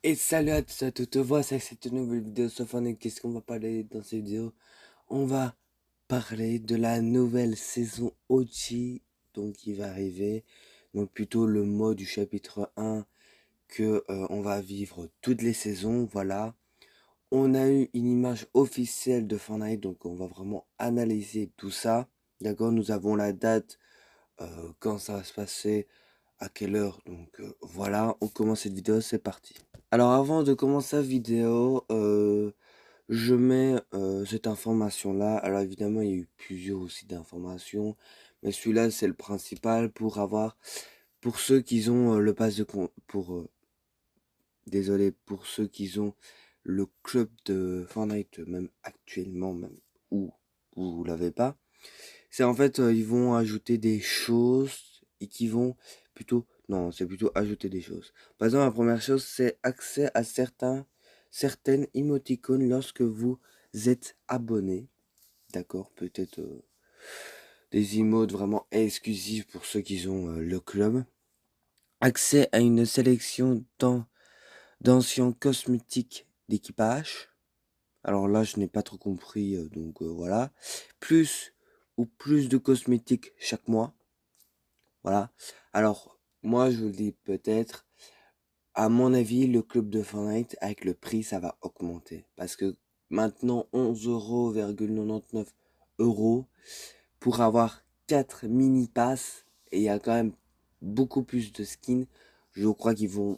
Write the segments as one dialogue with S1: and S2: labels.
S1: Et salut à tous à toutes, voici cette nouvelle vidéo sur Fortnite. Qu'est-ce qu'on va parler dans cette vidéo? On va parler de la nouvelle saison OG, donc qui va arriver. Donc plutôt le mot du chapitre 1 que on va vivre toutes les saisons, voilà. On a eu une image officielle de Fortnite, donc on va vraiment analyser tout ça. D'accord, nous avons la date, quand ça va se passer, à quelle heure, donc voilà, on commence cette vidéo, c'est parti. Alors avant de commencer la vidéo, je mets cette information-là. Alors évidemment, il y a eu plusieurs aussi d'informations, mais celui-là, c'est le principal pour avoir, pour ceux qui ont le pass de désolé, pour ceux qui ont le club de Fortnite, même actuellement, même où vous l'avez pas. C'est en fait, ils vont ajouter des choses et qui vont plutôt, non, c'est plutôt ajouter des choses. Par exemple, la première chose, c'est accès à certaines émoticônes lorsque vous êtes abonné. D'accord, peut-être des emotes vraiment exclusifs pour ceux qui ont le club. Accès à une sélection d'anciens cosmétiques d'équipage. Alors là, je n'ai pas trop compris, donc voilà. Plus ou plus de cosmétiques chaque mois. Voilà. Alors, moi, je vous le dis peut-être, à mon avis, le club de Fortnite, avec le prix, ça va augmenter. Parce que maintenant, 11,99 € pour avoir 4 mini passes, et il y a quand même beaucoup plus de skins, je crois qu'ils vont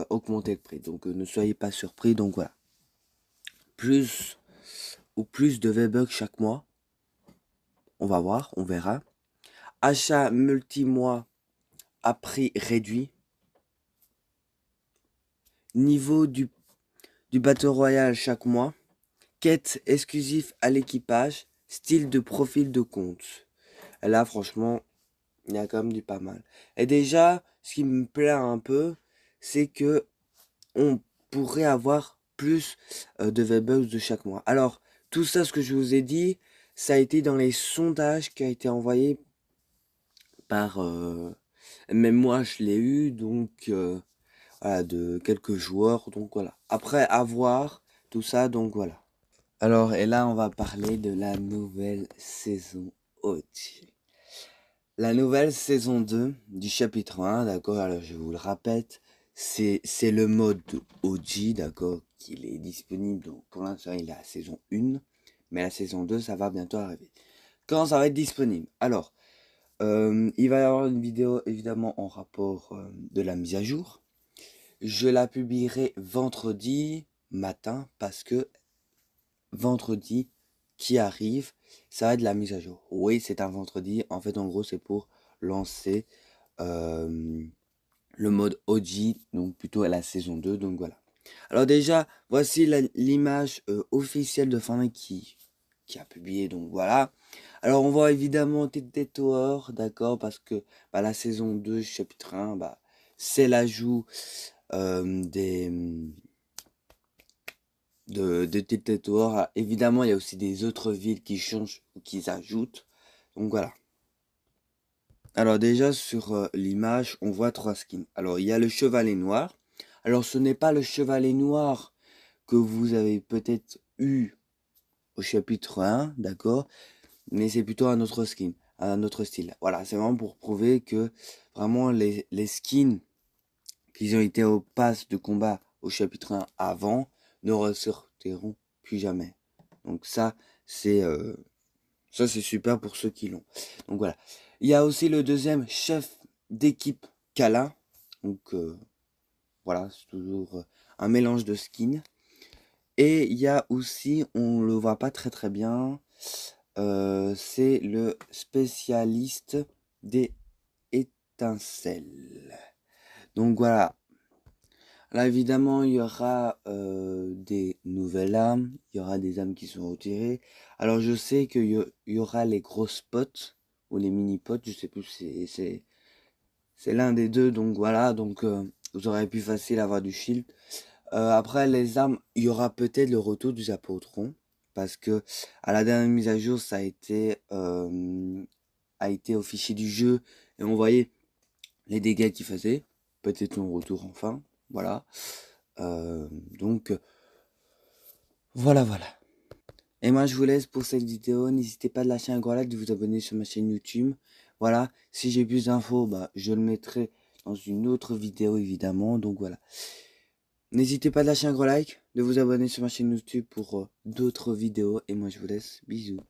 S1: augmenter le prix. Donc, ne soyez pas surpris. Donc, voilà. Plus ou plus de V-Bucks chaque mois. On va voir, on verra. Achat multi-mois à prix réduit. Niveau du bateau royal chaque mois. Quête exclusive à l'équipage. Style de profil de compte. Et là, franchement, il y a quand même du pas mal. Et déjà, ce qui me plaît un peu, c'est que on pourrait avoir plus de V-Bucks de chaque mois. Alors, tout ça, ce que je vous ai dit, ça a été dans les sondages qui a été envoyé par... même moi, je l'ai eu, donc... voilà, de quelques joueurs, donc voilà. Après avoir tout ça, donc voilà. Alors, et là, on va parler de la nouvelle saison OG. La nouvelle saison 2 du chapitre 1, d'accord, alors je vous le répète, c'est le mode OG, d'accord, qu'il est disponible, donc pour l'instant, il est à la saison 1, mais la saison 2, ça va bientôt arriver. Quand ça va être disponible? Alors, il va y avoir une vidéo, évidemment, en rapport de la mise à jour. Je la publierai vendredi matin parce que vendredi qui arrive, ça va être de la mise à jour. Oui, c'est un vendredi. En fait, en gros, c'est pour lancer euh, le mode OG, donc plutôt à la saison 2. Donc voilà. Alors déjà, voici l'image officielle de Fortnite qui a publié. Donc voilà. Alors on voit évidemment TT Tower, d'accord, parce que bah, la saison 2, chapitre 1, bah, c'est l'ajout des de TT Tower. Évidemment, il y a aussi des autres villes qui changent ou qui ajoutent. Donc voilà. Alors déjà sur l'image, on voit 3 skins. Alors il y a le chevalet noir. Alors ce n'est pas le chevalet noir que vous avez peut-être eu au chapitre 1, d'accord? Mais c'est plutôt un autre skin, un autre style. Voilà, c'est vraiment pour prouver que vraiment les skins qui ont été au pass de combat au chapitre 1 avant ne ressortiront plus jamais. Donc ça c'est super pour ceux qui l'ont. Donc voilà. Il y a aussi le deuxième chef d'équipe Kala. Donc voilà, c'est toujours un mélange de skins. Et il y a aussi, on le voit pas très très bien, c'est le spécialiste des étincelles. Donc voilà. Là, évidemment, il y aura des nouvelles armes, il y aura des armes qui sont retirées. Alors, je sais qu'il y aura les gros pots ou les mini pots, je sais plus, c'est l'un des deux. Donc voilà, donc vous aurez plus facile à avoir du shield. Après, les armes, il y aura peut-être le retour du Zapotron, parce que à la dernière mise à jour, ça a été au fichier du jeu et on voyait les dégâts qu'il faisait. Peut-être son retour enfin. Voilà. Donc, voilà. Et moi, je vous laisse pour cette vidéo. N'hésitez pas à lâcher un gros like, de vous abonner sur ma chaîne YouTube. Voilà. Si j'ai plus d'infos, je le mettrai dans une autre vidéo, évidemment. Donc, voilà. N'hésitez pas à lâcher un gros like, de vous abonner sur ma chaîne YouTube pour d'autres vidéos. Et moi, je vous laisse. Bisous.